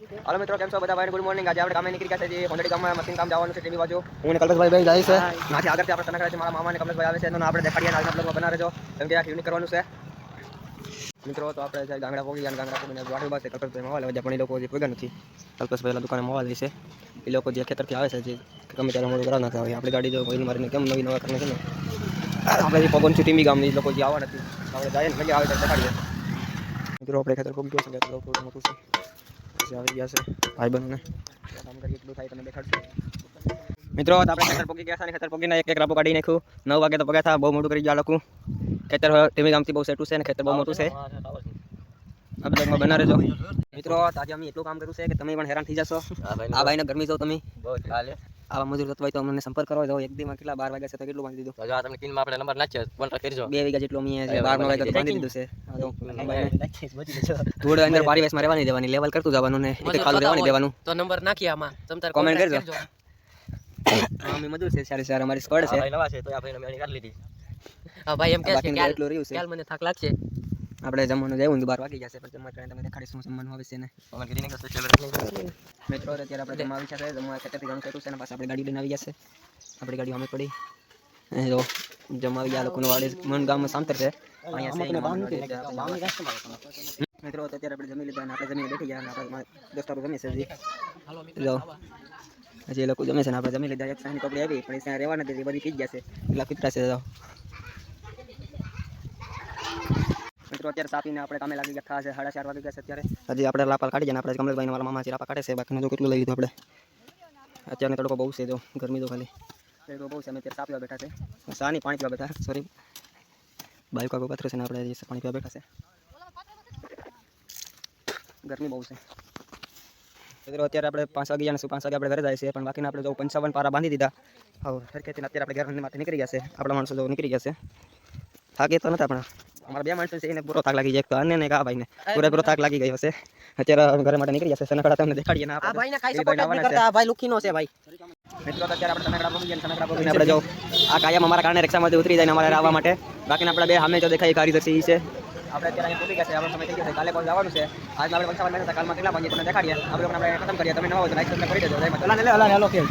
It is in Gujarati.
હાલો મિત્રો, કેમ છો બધા? ભાઈ ગુડ મોર્નિંગ. આજે આપણે કામે નીકળી ગયા છે. જે હોંડડી ગામમાં મશીન કામ જવાનું છે ટીવી બાજુ. હું ને કલ્પેશભાઈ ભાઈ જાય છે. નાથી આગળથી આપણે તનખરા છે. મારા મામા ને કલ્પેશભાઈ આવે છે. તો આપણે દેખાડીએ આજના બ્લોગમાં બના રહેજો. કેમ કે આ ટ્યુનિંગ કરવાનું છે મિત્રો. તો આપણે જાય ગાંગડા પોગી ગયા. ગાંગડા પોગીને વાડી પાસે કલ્પેશભાઈ મોવા લેવા પણ એ લોકો જે પોગ્યા નથી. કલ્પેશભાઈ દુકાને મોવા લે છે. એ લોકો જે ખેતરથી આવે છે, જે ગમે ત્યારે મોડું કરા નાખે. આપણી ગાડી જો કોઈ મારીને કેમ નવી નવા કરીને છે ને આપણે પગન છે ટીમી ગામની લોકો જે આવવા નથી. આપણે જાય ને આવે ત્યારે દેખાડીએ મિત્રો. આપણે ખેતર પોગી ગયો છે. થોડું મોટું છે. આવી ગયા છે ભાઈ બંને કામ કરી એટલું થાય તમે દેખાડશો મિત્રો. આપણે ખેતર પોગી ગયા છે. ખેતર પોગીને એક રાપો કાઢી નાખ્યું. 9 વાગે તો પગ્યા હતા. બહુ મોટું કરી ગયા લોકો. ખેતર ટીમી ગામથી બહુ સેટું છે ને ખેતર બહુ મોટું છે. આ બ્લોગમાં બના રહેજો મિત્રો. આજે અમે એટલું કામ કર્યું છે કે તમે પણ હેરાન થઈ જશો. આ ભાઈને ગરમી જો તમે આવા મજૂર તત્વ હોય તો અમને સંપર્ક કરો. જો એક દીમાં કેટલા 12 વાગ્યા છે તો કેટલું બાંધી દીધું. જો તમને ટીમમાં આપણે નંબર નાખ્યો કોન્ટેક્ટ કરજો. 2 વીઘા જેટલું અમે 12 વાગ્યા તો બાંધી દીધું છે. થોડું અંદર પરિવેશમાં રહેવાની દેવાની, લેવલ કરતું જવાનું ને એક ખાલું રહેવાની દેવાનું. તો નંબર નાખી આમાં તમતાર કોમેન્ટ કરજો. અમે મજૂર છે સારી સારી અમારી સ્કોડ છે. ભાઈ નવા છે તો આ ભાઈને મેણી કાઢી લીધી. હા ભાઈ એમ કહે છે કે એટલું રહ્યું છે. કાલ મને થાક લાગશે. આપણે જમવાનું જવું 12 વાગી જશે પણ જમવા ટાઈમે તમે દેખાડીશું જમવાનું આવે છે ને કોમેન્ટ કરીને કે સ્પેશિયલ મિત્રો. અત્યારે આપણે જમવા આવી છે. જમવા ખેતરથી ઘણું કર્યું છે ને પાછા આપણે ગાડી લઈને આવી ગયા છે. આપણી ગાડી અમે પડી જો જમવા આવી ગયા. લોકોનું વાડી મન ગામમાં સાંતર છે. મિત્રો અત્યારે આપણે જમી લીધા અને આપણે જમીને બેઠી ગયા. આપણે દોસ્તારો જમી છે જો હજી એ લોકો જમે છે ને આપણે જમી લીધા. એક સાની કપડી આવી પણ એ ત્યાં રહેવા નથી, બધી પી ગયા છે. એટલા કૂતરા છે જો મિત્રો. અત્યારે સાપીને આપણે કામે લાગી ગયા. છે 4:30 વાગી ગયા છે અત્યારે. હજી આપણે લાપાલ કાઢી જાય. આપણે કમલેશભાઈ મારા મામા લાપા કાઢે છે. બાકીનું જો કેટલું લઈ લીધું આપણે. અત્યારે તડકો બહુ છે. જો ગરમી તો ખાલી તડકો બહુ છે. અમે અત્યારે સાપીવા બેઠા છે. સાની પાણી પીવા બેઠા. સોરી બાઈક આગળ પથરો છે ને આપણે પાણી પીવા બેઠા છે. ગરમી બહુ છે મિત્રો. અત્યારે આપણે 5 વાગે જવાનું. 5 વાગે આપણે ઘરે જાય છે પણ બાકીના આપણે જો 55 પારા બાંધી દીધા. હવે સરખેથી અત્યારે આપણે ઘર માટે નીકળી ગયા છે. આપણા માણસો જો નીકળી ગયા છે. થાકે તો નથી આપણા. અમારા 2 માણસો છે એને પૂરો થાક લાગી જાય. તો અન્ય ને કા ભાઈને પૂરો થાક લાગી ગયો છે. અત્યારે ઘરે માટે નીકળી ગયા છે. સનકડા તમને દેખાડીએ ના. આ ભાઈને કાઈ સપોર્ટ નથી કરતા. આ ભાઈ લુખીનો છે ભાઈ. મિત્રો અત્યારે આપણે સનકડા પોગી ગયા. સનકડા પોગીને આપણે જો આ કાયમ અમારા કારણે રિક્ષામાંથી ઉતરી જાય ને અમારે આવવા માટે. બાકીના આપણા 2 સામે જો દેખાય કારીગર છે. આપણે અત્યારે અહીં પોગી ગયા છે. આપણો સમય થઈ ગયો છે. કાલે કોઈ જવાનું છે. આજ આપણે 55 મહિના કાલમાં કેટલા ભાંગીએ તમને દેખાડીએ. આપણે ખતમ કરીએ. તમે ન હોય તો લાઈક સબસ્ક્રાઇબ કરી દેજો. જય માતા.